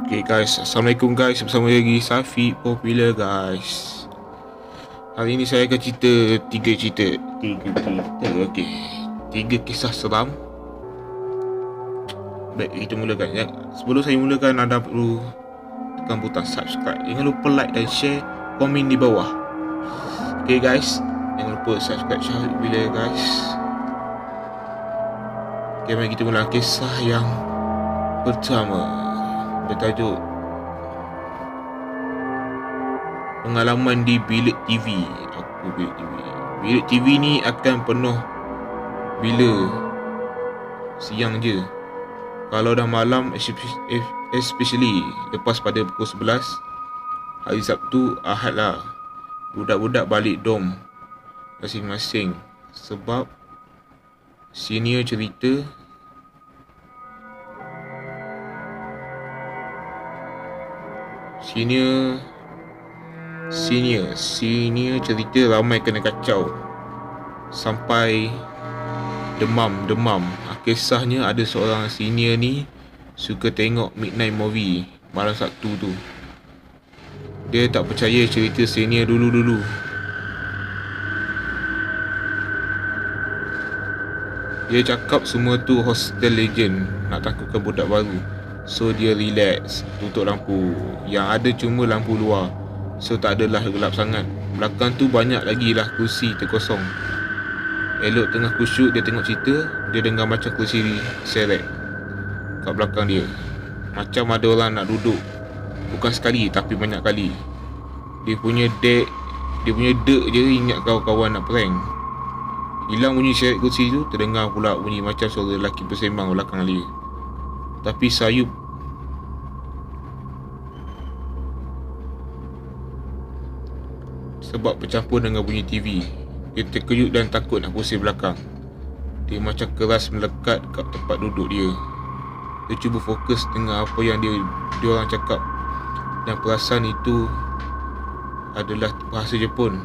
Okay guys, Assalamualaikum guys. Bersama lagi Safi Popular guys. Hari ini saya akan cerita Tiga cerita okay. 3 kisah seram. Baik, kita mulakan ya. Sebelum saya mulakan, anda perlu tekan butang subscribe. Jangan lupa like dan share, komen di bawah. Okay guys, jangan lupa subscribe Safi Popular guys. Okay, mari kita mulakan kisah yang pertama. Bertajuk Pengalaman di bilik TV. Apa bilik TV? Bilik TV ni akan penuh bila siang je. Kalau dah malam, especially lepas pada pukul 11 hari Sabtu, Ahad lah, budak-budak balik dom masing-masing. Sebab senior cerita Senior cerita ramai kena kacau sampai demam. Kisahnya ada seorang senior ni suka tengok midnight movie malam Sabtu tu. Dia tak percaya cerita senior dulu. Dia cakap semua tu hostel legend nak takutkan budak baru. So dia relax, tutup lampu. Yang ada cuma lampu luar, so tak adalah gelap sangat. Belakang tu banyak lagi lah kursi terkosong. Elok tengah kusyuk dia tengok cerita, dia dengar macam kursi seret kat belakang dia. Macam ada orang nak duduk. Bukan sekali tapi banyak kali. Dia punya dek je ingat kawan-kawan nak prank. Hilang bunyi seret kursi tu, terdengar pula bunyi macam suara lelaki bersembang belakang dia. Tapi sayup sebab bercampur dengan bunyi TV. Dia terkejut dan takut nak pusing belakang. Dia macam keras melekat kat tempat duduk dia. Dia cuba fokus dengan apa yang dia orang cakap. Dan perasaan itu adalah bahasa Jepun.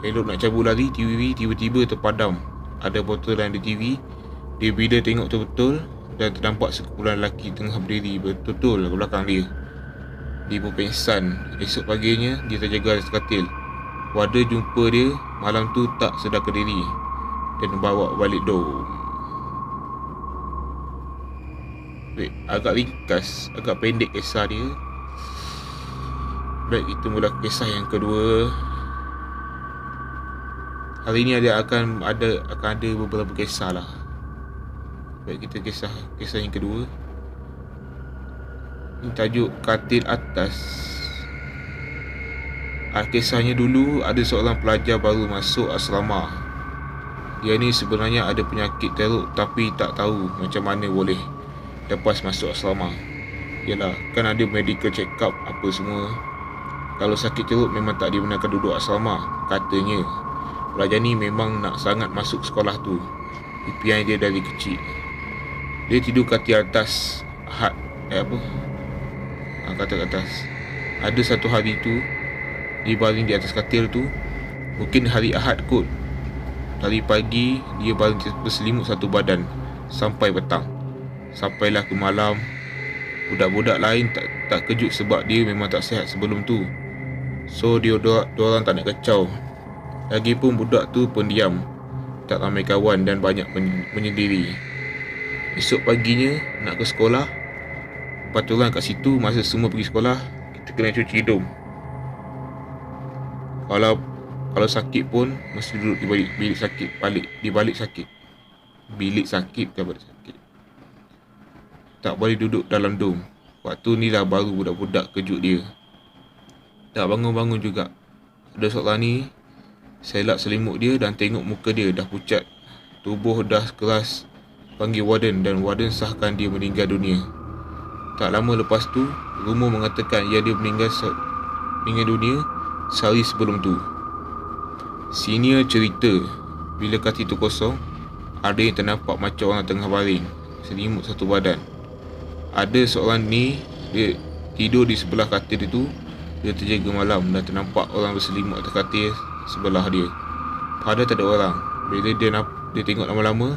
Elok nak cabut lari, TV tiba-tiba terpadam. Ada botol dalam TV. Dia bila tengok betul-betul dan ternampak sekumpulan lelaki tengah berdiri betul-betul ke belakang dia. Dia pun pengsan. Esok paginya dia terjaga atas katil. Warga jumpa dia malam tu tak sedar diri dan bawa balik dom. Baik, agak ringkas, agak pendek kisah dia. Baik, kita mula kisah yang kedua. Hari ini akan ada beberapa kisah lah. Baik, kita kisah yang kedua. Ini tajuk Katil Atas. Kisahnya dulu ada seorang pelajar baru masuk asrama. Dia ni sebenarnya ada penyakit teruk tapi tak tahu macam mana boleh lepas masuk asrama. Yalah, kan ada medical check up apa semua. Kalau sakit teruk memang tak dibenarkan duduk asrama, katanya. Pelajar ni memang nak sangat masuk sekolah tu. Impian dia dari kecil. Dia tidur katil atas Ahad. Katil atas. Ada satu hari tu, dia baring di atas katil tu. Mungkin hari Ahad kot. Dari pagi dia baring berselimut satu badan sampai petang. Sampailah ke malam. Budak-budak lain tak kejut sebab dia memang tak sihat sebelum tu. So dia orang tak nak kacau. Lagipun budak tu pendiam, tak ramai kawan dan banyak menyendiri. Esok paginya nak ke sekolah. Peraturan kat situ, masa semua pergi sekolah, kita kena cuci hidung. Kalau sakit pun mesti duduk di bilik sakit. Bilik sakit bukan balik sakit. Tak boleh duduk dalam dom. Waktu ni lah baru budak-budak kejut dia. Tak bangun-bangun juga. Ada seorang ni selak selimut dia dan tengok muka dia dah pucat, tubuh dah keras. Panggil warden dan warden sahkan dia meninggal dunia. Tak lama lepas tu, rumor mengatakan dia meninggal dunia sehari sebelum tu. Senior cerita, bila katil tu kosong, ada yang ternampak macam orang tengah baring, selimut satu badan. Ada seorang ni, dia tidur di sebelah katil itu. Dia terjaga malam dan ternampak orang berselimut atas katil sebelah dia. Padahal tak ada orang. Bila dia tengok lama-lama,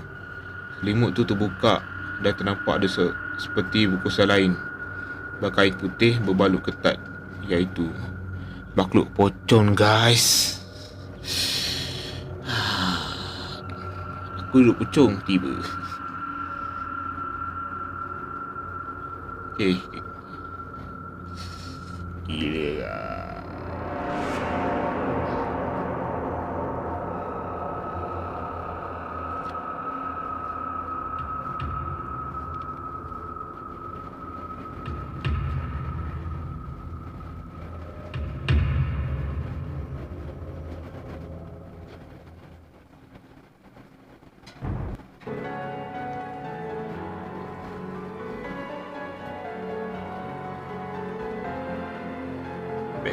selimut tu terbuka dan ternampak ada seperti bungkusan lain. berkain putih berbalut ketat, iaitu makhluk pocong guys. Aku duduk pucung tiba. Gila lah.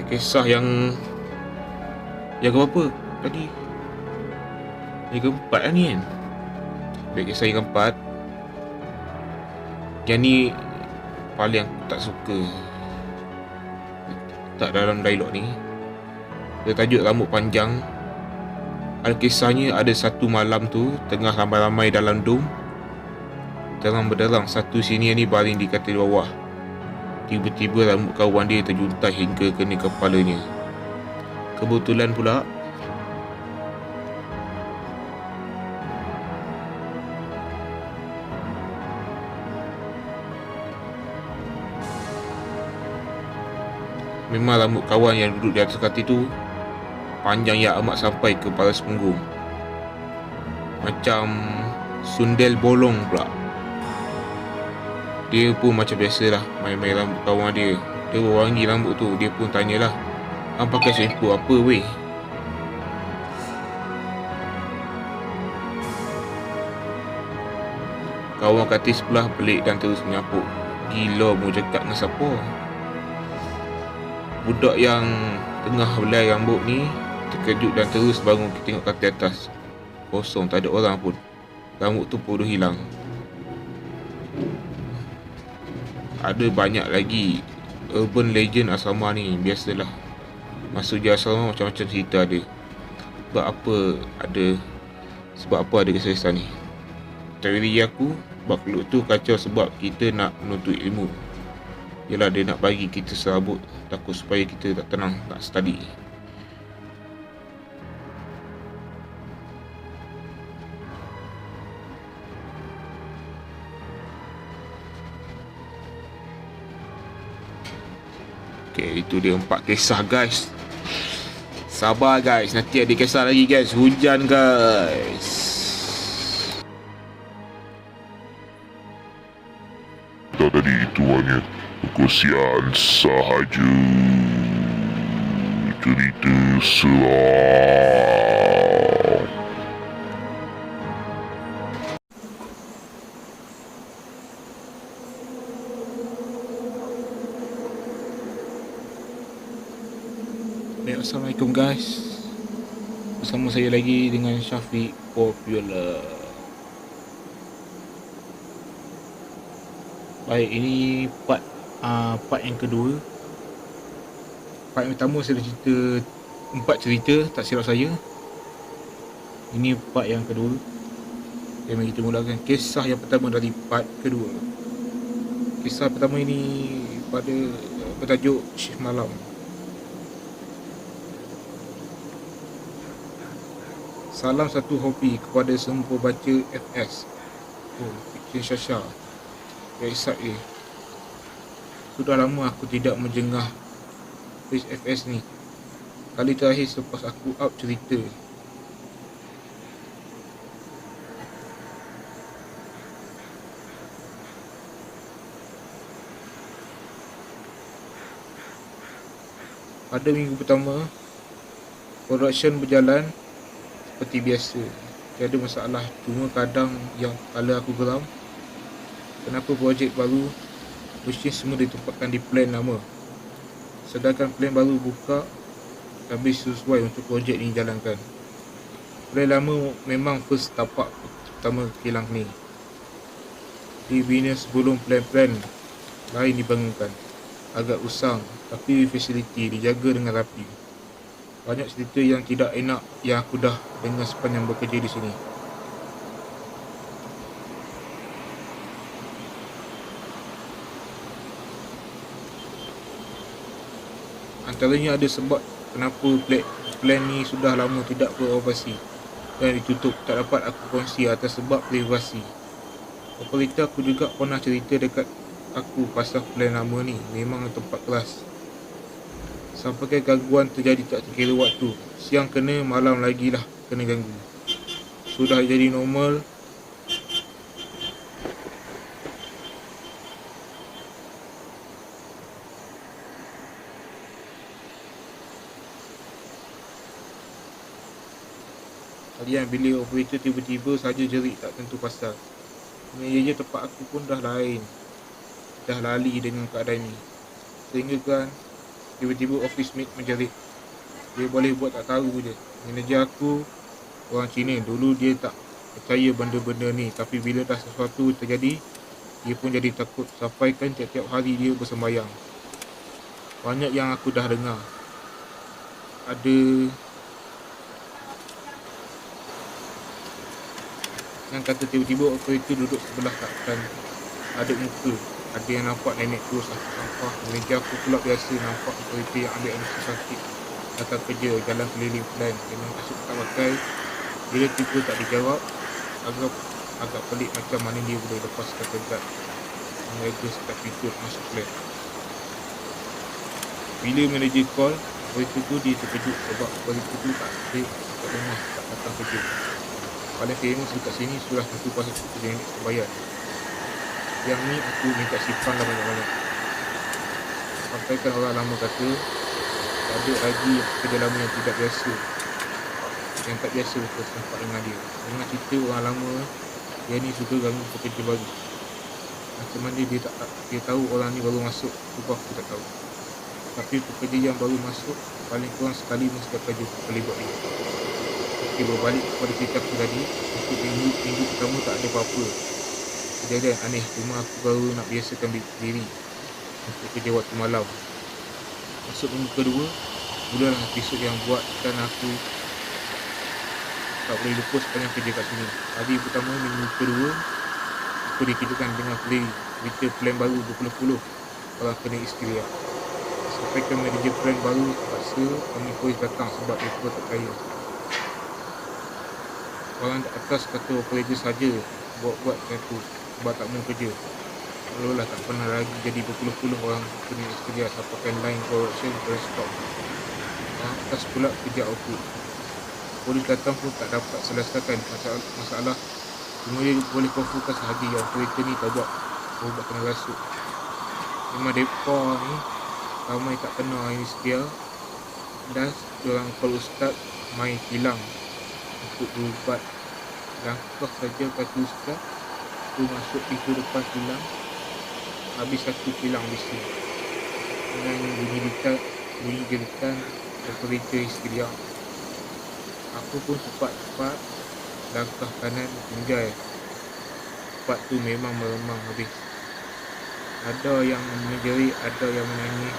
Kisah yang berapa tadi? Yang keempat lah ni kan. Kisah yang keempat, yang ni paling aku tak suka tak dalam dialog ni. Dia tajuk rambut panjang. Ada kisahnya, ada satu malam tu tengah ramai-ramai dalam dom, terang benderang satu senior ni baring di katil bawah. Tiba-tiba rambut kawan dia terjuntai hingga kena kepalanya. Kebetulan pula memang rambut kawan yang duduk di atas katil tu panjang yang amat sampai ke kepala sepunggung, macam sundel bolong pula. Dia pun macam biasalah main-main rambut kawan dia. Dia wangi rambut tu. Dia pun tanyalah, "Hang pakai shampoo apa weh?" Kawan katil sebelah pelik dan terus menyapuk, "Gila mu cakap dengan siapa?" Budak yang tengah belai rambut ni terkejut dan terus bangun tengok katil atas. Kosong, tak ada orang pun. Rambut tu pun dah hilang. Ada banyak lagi urban legend asrama ni. Biasalah, masuk je asrama macam-macam cerita ada. Sebab apa ada kisah-kisah ni? Teori aku, makhluk tu kacau sebab kita nak menuntut ilmu. Yalah, dia nak bagi kita serabut, takut supaya kita tak tenang, tak study. Okay, itu dia 4 kisah guys. Sabar guys, nanti ada kisah lagi guys. Hujan guys. Tadi itu hanya kesian sahaja. Cerita seram. Assalamualaikum guys. Bersama saya lagi dengan Syafiq Popular. Baik, ini part yang kedua. Part yang pertama saya dah cerita 4 cerita, tak silap saya. Ini part yang kedua. Okay, mari kita mulakan kisah yang pertama dari part kedua. Kisah pertama ini bertajuk Shift Malam. Salam satu hobi kepada semua baca FS. Fiction Syasha. Website dia. Sudah lama aku tidak menjengah page FS ni. Kali terakhir selepas aku up cerita. Pada minggu pertama, production berjalan seperti biasa. Tiada masalah. Cuma kadang yang kala aku geram, kenapa projek baru mesti semua ditempatkan di plan lama, sedangkan plan baru buka habis sesuai untuk projek ni jalankan. Plan lama memang first tapak pertama kilang ni dibina sebelum plan-plan lain dibangunkan. Agak usang, tapi fasiliti dijaga dengan rapi. Banyak cerita yang tidak enak yang aku dah dengar sepanjang bekerja di sini. Antaranya ada sebab kenapa plan ni sudah lama tidak beroperasi dan ditutup. Tak dapat aku kongsi atas sebab privasi. Operator aku juga pernah cerita dekat aku pasal plan lama ni memang tempat keras. Sampai gangguan terjadi tak terkira waktu. Siang kena, malam lagi lah kena ganggu. Sudah jadi normal. Kalian bila operator tiba-tiba saja jerit tak tentu pasal. Meja tempat aku pun dah lain. Dah lali dengan keadaan ni. Sehingga kan tiba-tiba office mate menjerit. Dia boleh buat tak tahu je. Manager aku orang Cina. Dulu dia tak percaya benda-benda ni. Tapi bila dah sesuatu terjadi, dia pun jadi takut. Sampaikan tiap-tiap hari dia bersembayang. Banyak yang aku dah dengar. Ada yang kata tiba-tiba operator duduk sebelah takkan ada muka. Ada yang nampak nenek tu sampah. Manager aku pula biasa nampak operator yang ambil anestia sakit datang kerja jalan keliling plan dengan kasut tak pakai. Bila tiba tak dijawab, agak pelik macam mana dia boleh lepaskan tegak manager sekat pintu masuk plan. Bila manager call, operator tu dia terkejut sebab operator tu tak ada kat rumah, tak datang kerja. Paling famous dekat sini sudah tentu pasal kerja yang bayar. Yang ni aku minta simpan lah banyak-banyak. Sampaikan orang lama kata tak ada lagi kerja lama yang tidak biasa. Yang tak biasa betul nampak dengan dia. Dengar cerita orang lama, dia ni suka ganggu pekerja baru. Macam mana dia tahu orang ni baru masuk, tu aku tak tahu. Tapi pekerja yang baru masuk paling kurang sekali mesti akan jumpa terlibat dia. Okey, berbalik kepada cerita aku tadi. Untuk minggu pertama tak ada apa-apa kejadian aneh. Cuma aku baru nak biasakan diri untuk kerja waktu malam. Masuk minggu kedua, mulalah episod yang buatkan aku tak boleh lupa sepanjang kerja kat sini. Hari pertama minggu kedua, aku dikejutkan dengan berita plan baru berpuluh-puluh orang kena istirahat. Sampai ke manager plan baru terpaksa kami polis datang sebab mereka tak kaya. Orang atas kata operator saja buat-buat macam tu sebab tak mau kerja. Seolah-olah tak pernah lagi jadi berpuluh-puluh orang kena istirahat sampaikan line production stop. Orang atas pula kerja output. Polis datang pun tak dapat selesaikan masalah. Cuma dia boleh konfirmkan sahaja yang operator ni tak buat berubat kena rasuk. Memang mereka ni ramai tak kenal ini setia. Dan diorang call ustaz mai tilang untuk berubat. Langkah saja kata ustaz tu masuk pintu depan tilang, habis satu tilang bising dengan bunyi jeritan operator histeria. Aku pun cepat-cepat langkah kanan tinggal. Tempat tu memang meremang habis. Ada yang menjerit, ada yang menangis,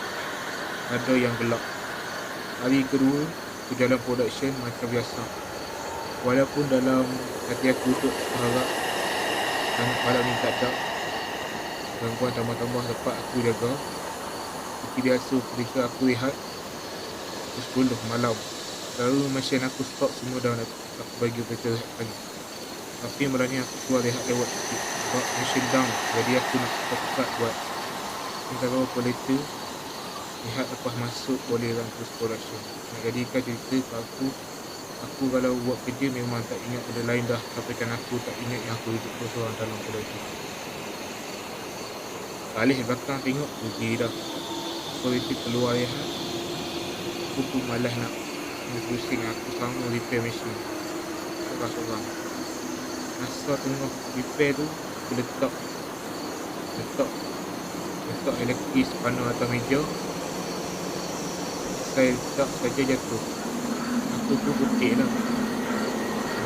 ada yang gelak. Hari kedua aku jalan production macam biasa. Walaupun dalam hati aku tu harap sangat malam ni tak ada gangguan tambah-tambah dapat aku jaga. Seperti biasa ketika aku rehat pukul 10 malam. Lalu mesin aku stop semua dah nak aku bagi operator rehat lagi. Tapi malam ni aku keluar rehat lewat sikit sebab mesin down. Jadi aku nak cepat buat. Sementara operator rehat lepas masuk boleh run terus production. Nak jadikan cerita ke aku kalau buat kerja memang tak ingat benda lain dah. Sampaikan aku tak ingat yang aku hidup seorang dalam production. Balik belakang tengok rugi dah. Operator keluar rehat. Aku pun malas nak pusing. Aku sama repair mesin seorang-seorang. Masa tengah repair tu aku letak elektris panel atas meja. Saya letak saja jatuh. Aku pun putih lah.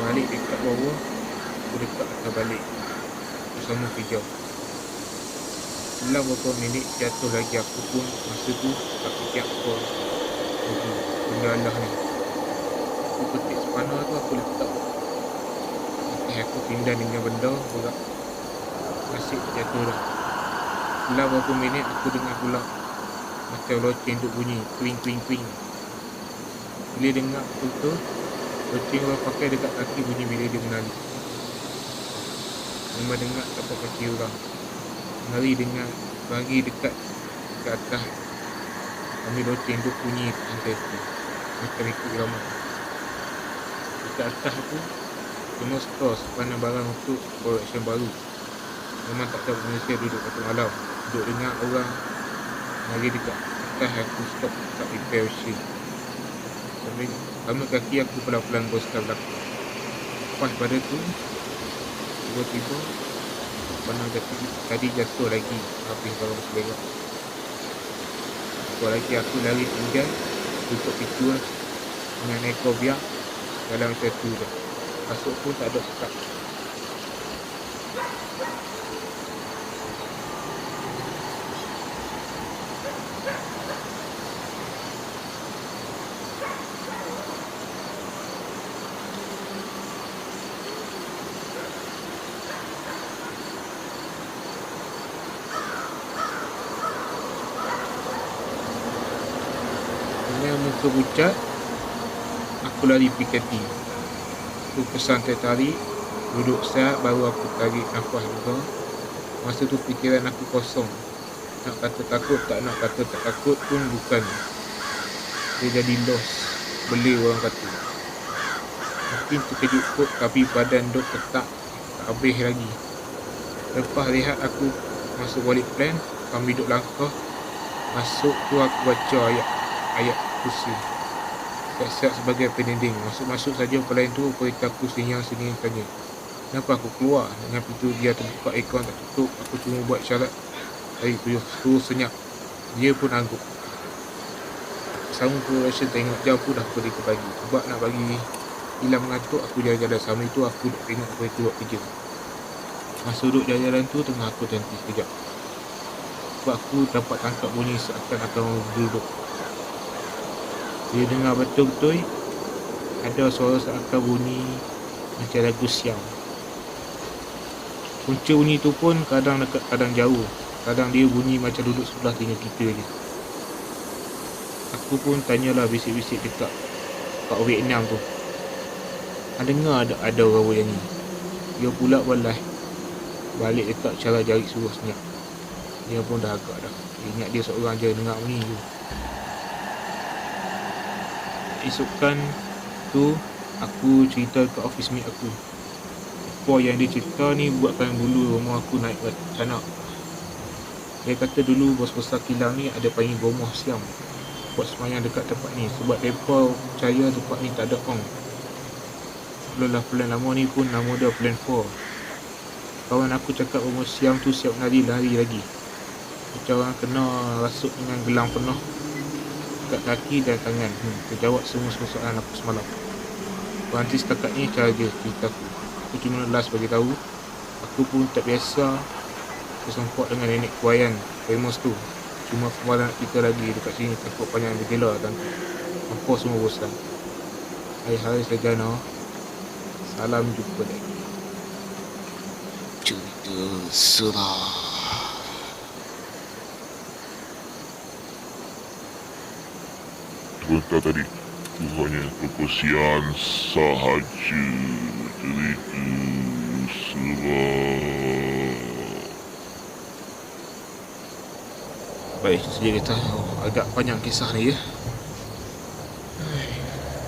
Balik dekat bawah, aku letak atas balik. Aku sama kerja. Selang beberapa minit jatuh lagi. Aku pun masa tu tak fikir apa benda Allah ni. Aku petik spanner tu, aku letak aku pindah dengan benda berat. Nasib jatuh dah. Selang beberapa minit aku dengar pula macam loceng duk bunyi twing twing twing. Bila dengar betul-betul loceng orang pakai dekat kaki bunyi bila dia menari. Memang dengar tapak kaki orang menari dengan bagi dekat ke atas. Kami loceng duk bunyi pantai tu macam ikut irama. Dekat atas tu semua stos pandang barang untuk production baru. Memang tak ada manusia duduk kat malam. Duduk dengar orang lagi dekat atas. Aku stop kat repair machine. Sambil kaki aku pelan-pelan bersekal belakang. Lepas pada tu tiba-tiba pandang tadi jatuh lagi. Habis barang seberak. Lepas lagi aku lari tinggal tutup pintu dengan ekor biar dalam macam tu je. Masuk pun tak ada sekat. Dengan muka pucat, aku lari PKT. Aku pesan teh tarik, duduk siap baru aku tarik nafas juga. Masa tu fikiran aku kosong. Nak kata takut, tak nak kata tak takut pun bukan. Dia jadi lost, beli orang kata. Mungkin terkejut kot tapi badan duk ketak, tak habis lagi. Lepas rehat aku masuk balik plan, kami duduk langkah. Masuk tu aku baca ayat kursi. Siap-siap sebagai pendinding. Masuk-masuk saja pelayan tu beritahu senyang-senyang tanya. Kenapa aku keluar? Dengan pintu dia terbuka, aircon tak tutup. Aku cuma buat syarat dari suruh senyap. Dia pun angguk. Sama production tengok jam pun dah pergi ke pagi. Sebab nak bagi hilang mengantuk, aku jalan-jalan. Sama itu aku duk tengok kereta buat kerja. Masa duduk jalan-jalan tu tengah aku terhenti sekejap. Sebab aku dapat tangkap bunyi seakan akan duduk. Dia dengar betul-betul ada suara seakan bunyi macam lagu siang. Punca bunyi tu pun kadang dekat, kadang jauh. Kadang dia bunyi macam duduk sebelah telinga kita je. Aku pun tanyalah bisik-bisik dekat Pak Vietnam tu. Dengar ada orang bernyanyi. Dia pula balik dekat cara jari suruh senyap. Dia pun dah agak dah. Dia ingat dia seorang je dengar bunyi tu. Esokan tu aku cerita ke office mate aku. Apa yang dia cerita ni buatkan bulu rumah aku naik canak. Dia kata dulu bos besar kilang ni ada panggil bomoh siam buat semayang dekat tempat ni. Sebab mereka percaya tempat ni tak ada ong. Mula plan lama ni pun nama dia plan 4. Kawan aku cakap bomoh siam tu siap lari lagi. Macam orang kena rasuk dengan gelang penuh dekat kaki dan tangan. Terjawab semua soalan aku semalam. Berhenti setakat ni cara dia cerita aku. Aku cuma last bagi tahu. Aku pun tak biasa bersempot dengan nenek kuayan famous tu. Cuma kemarin nak kita lagi dekat sini takut panjang bergela dan apa semua bosan. Hai Sarjana. Salam jumpa lagi. Cerita Serah. Sebentar tadi itu hanya perkongsian sahaja cerita Serah. Baik, itu saja kita agak panjang kisah ni ya.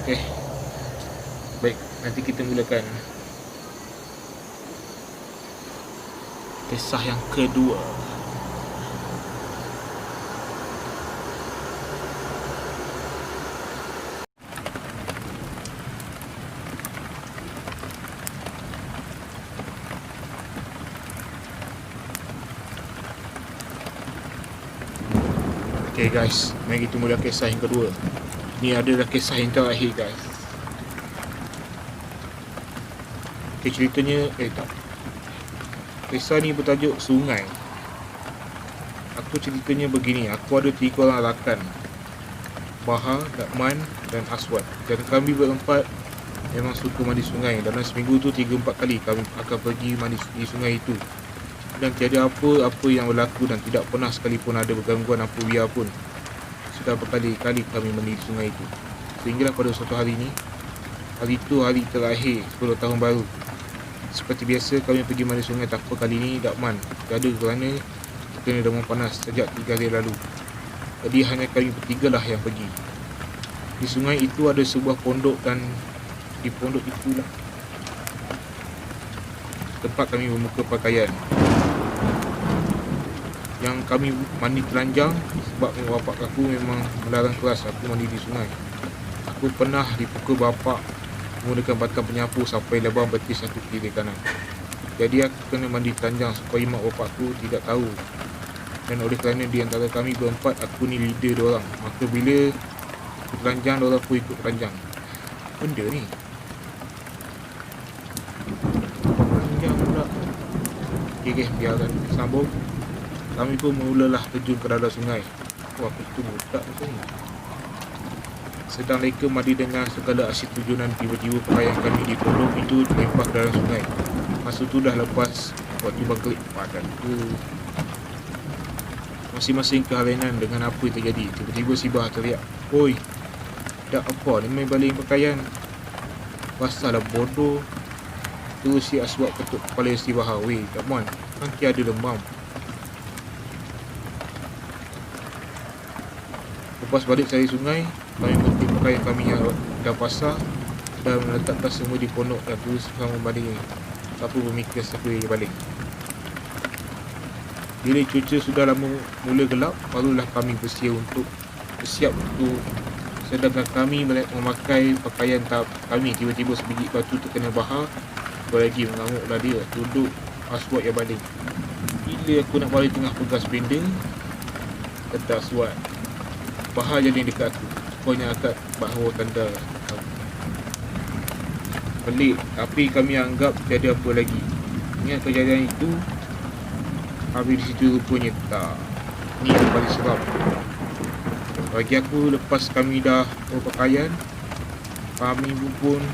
Okey. Baik, nanti kita mulakan kisah yang kedua. Okay guys, mari kita mula kisah yang kedua. Ni adalah kisah yang terakhir guys. Okay, ceritanya kisah ni bertajuk Sungai. Aku ceritanya begini. Aku ada 3 orang rakan, Bahar, Dakman dan Aswad. Dan kami berempat memang suka mandi sungai. Dalam seminggu tu 3-4 kali kami akan pergi mandi di sungai itu. Dan tiada apa-apa yang berlaku dan tidak pernah sekalipun ada bergangguan apa biar pun. sudah berkali-kali kami mandi di sungai itu. Sehinggalah pada suatu hari ini, hari itu hari terakhir 10 tahun baru. Seperti biasa kami pergi mandi sungai, tapi kali ini Dakman tiada kerana terkena demam panas sejak 3 hari lalu. Jadi hanya kami bertiga lah yang pergi. Di sungai itu ada sebuah pondok dan di pondok itulah tempat kami membuka pakaian. Yang kami mandi telanjang sebab bapak aku memang melarang keras aku mandi di sungai. Aku pernah dipukul bapak menggunakan batang penyapu sampai lebam betis satu kiri kanan. Jadi aku kena mandi telanjang supaya mak bapak aku tidak tahu. Dan oleh kerana di antara kami berempat aku ni leader diorang, maka bila aku telanjang diorang pun ikut telanjang. Benda ni telanjang pula. Okay, biarkan sambung. Kami pun mulalah terjun ke dalam sungai. Wah, aku tu budak macam ni. Sedang leka mandi dengan segala aksi tujuan, tiba-tiba pakaian kami di pondok itu terlempar ke dalam sungai. Masa tu dah lepas waktu maghrib padan ke. Masing-masing kehalenan dengan apa yang terjadi. Tiba-tiba si Bah teriak, "Oi, dak apa ni main baling pakaian? Pasal lah bodoh." Terus si Aswad ketuk kepala si Bah, "Weh, Dakman, kan tiada demam." Lepas balik dari sungai, kami memetik pakaian kami yang dah basah dan meletakkan semua di pondok dan terus sama baling. Siapa bermikir siapa yang balik. Bila cuaca sudah lama mula gelap, barulah kami bersiap untuk sedangkan kami memakai pakaian tahap kami. Tiba-tiba sebiji batu terkena Bahar. Lagi mengamuklah dia, duduk Aswad yang baling. Bila aku nak balik tengah pegas benda, kata Aswad, Bahar jadi dekat aku. Pokoknya akad bahawa tanda pelik, tapi kami anggap tiada apa lagi. Ingat kejadian itu, habis di situ rupanya tak. Ni yang paling seram. Bagi aku, lepas kami dah berpakaian, kami pun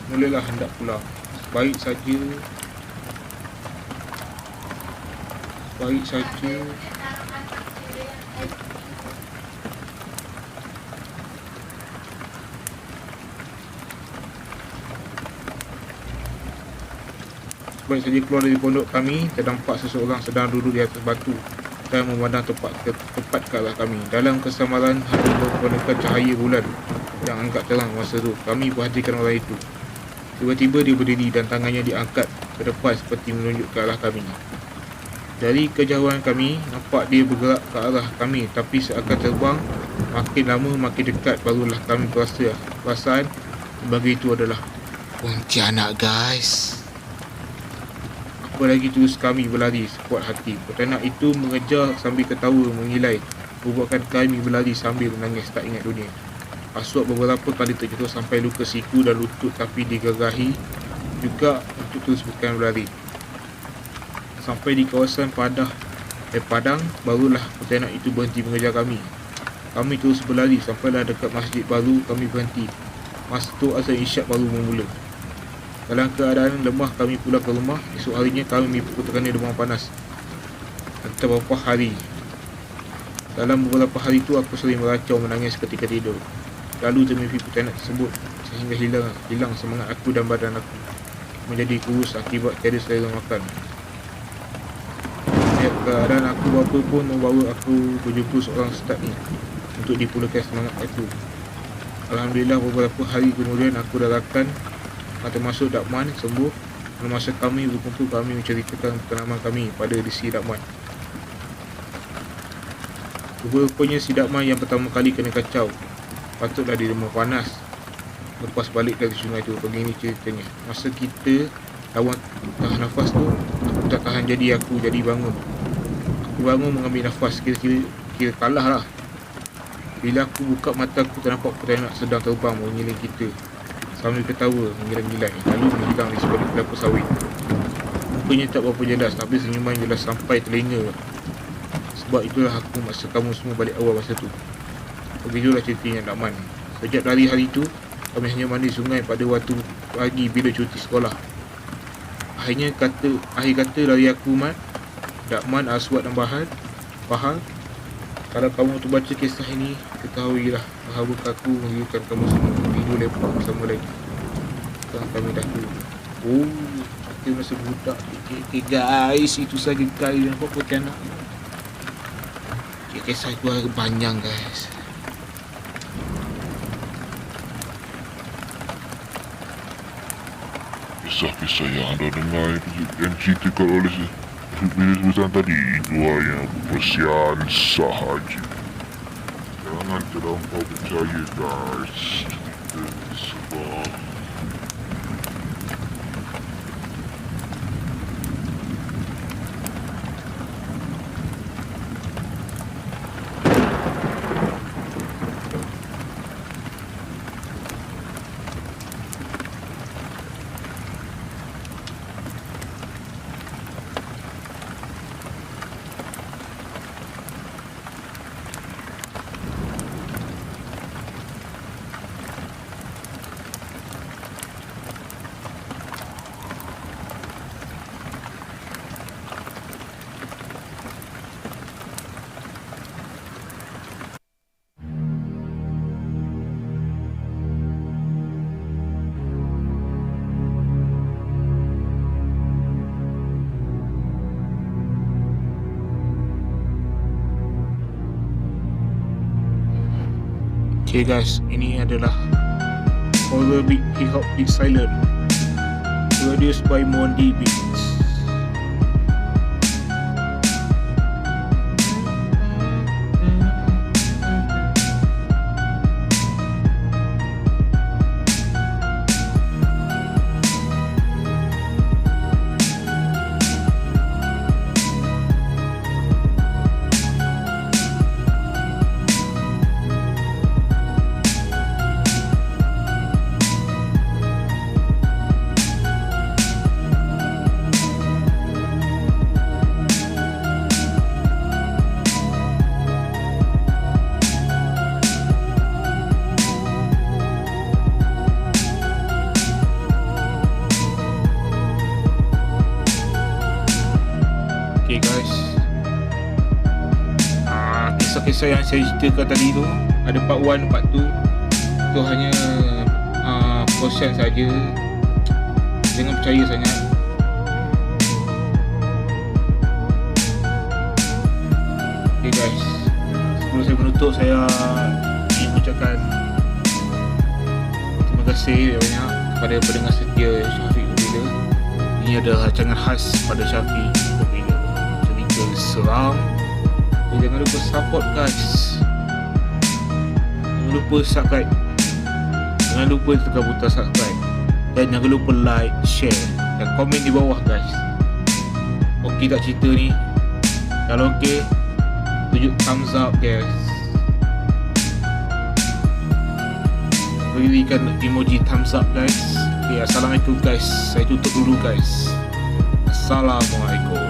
mulalah hendak pulang. Baik saja keluar dari pondok kami, terdampak seseorang sedang duduk di atas batu dan memandang tepat ke arah kami. Dalam kesamaran hati mempergunakan cahaya bulan yang angkat terang masa tu. Kami perhatikan orang itu. Tiba-tiba dia berdiri dan tangannya diangkat ke depan seperti menunjuk ke arah kami. Dari kejauhan kami, nampak dia bergerak ke arah kami, tapi seakan terbang. Makin lama makin dekat, barulah kami perasaan sebagai itu adalah Pontianak, guys. Apa lagi terus kami berlari sekuat hati. Pontianak itu mengejar sambil ketawa mengilai, membuatkan kami berlari sambil menangis tak ingat dunia. Aswad beberapa kali terjatuh sampai luka siku dan lutut, tapi digagahi juga untuk terus berlari. Sampai di kawasan padang, barulah Pontianak itu berhenti mengejar kami. Kami terus berlari sampailah dekat masjid baru. Kami berhenti. Masa tu azan isyak baru bermula. Dalam keadaan lemah kami pulang ke rumah. Esok harinya kami terkena demam panas entah berapa hari. Dalam beberapa hari itu aku sering meracau menangis ketika tidur. Lalu termimpi Pontianak tersebut sehingga hilang semangat aku dan badan aku menjadi kurus akibat tiada selera makan. Keadaan aku bapa pun membawa aku berjumpa seorang ustaz ni untuk dipulakan semangat aku. Alhamdulillah, beberapa hari kemudian aku darakan termasuk Dakman sembuh. Masa kami berkumpul, kami menceritakan pengalaman kami pada si Dakman. Rupanya si Dakman yang pertama kali kena kacau, patutlah dia demam panas lepas balik dari sungai tu. Begini ceritanya. Masa kita lawan tahan nafas tu, aku tak tahan, jadi aku bangun. Aku bangun mengambil nafas, kira kalah lah. Bila aku buka mata, aku ternampak Pontianak sedang terbang mengiring kita sambil ketawa menggila-gilai, lalu menghilang di sebalik kelapa sawit. Mukanya tak berapa jelas, tapi senyuman jelas sampai telinga. Sebab itulah aku maksa kamu semua balik awal masa tu. Begitulah ceritanya Dakman. Sejak dari hari itu, Kami hanya mandi sungai pada waktu pagi bila cuti sekolah. Akhir kata dari aku, Man. Dakman, Aswad dan Bahar. Kalau kamu tu baca kisah ini, ketahuilah bahawa aku menginginkan kamu semua tidur lepak bersama lagi. Sekarang kami dah tua. Oh, kita masa budak. Okay, guys, itu saja guys. Nampak putih anak. Kisah aku agak panjang, guys. Kisah-kisah yang anda dengar yang ceritakan oleh sebesar tadi itu hanya perkongsian sahaja. Jangan terlampau percaya, guys. Sebab Okay guys, ini adalah Horror Beat Hip Hop Beat Silent, produced by Mondi Beats. Okay guys, kisah-kisah yang saya ceritakan tadi tu ada part 1, part 2. Itu hanya portion saja. Jangan percaya sangat. Okay guys, sebelum saya menutup, saya ingin mengucapkan terima kasih banyak kepada pendengar setia Syafiq Berbeza. Ini adalah rancangan khas pada Syafiq Berbeza, cerita seram. Dan jangan lupa support guys. Jangan lupa subscribe. Jangan lupa tekan butang subscribe. Dan jangan lupa like, share dan komen di bawah guys. Okey tak cerita ni? Kalau okey, tunjuk thumbs up guys. Berikan emoji thumbs up guys. Okay, assalamualaikum guys. Saya tutup dulu guys. Assalamualaikum.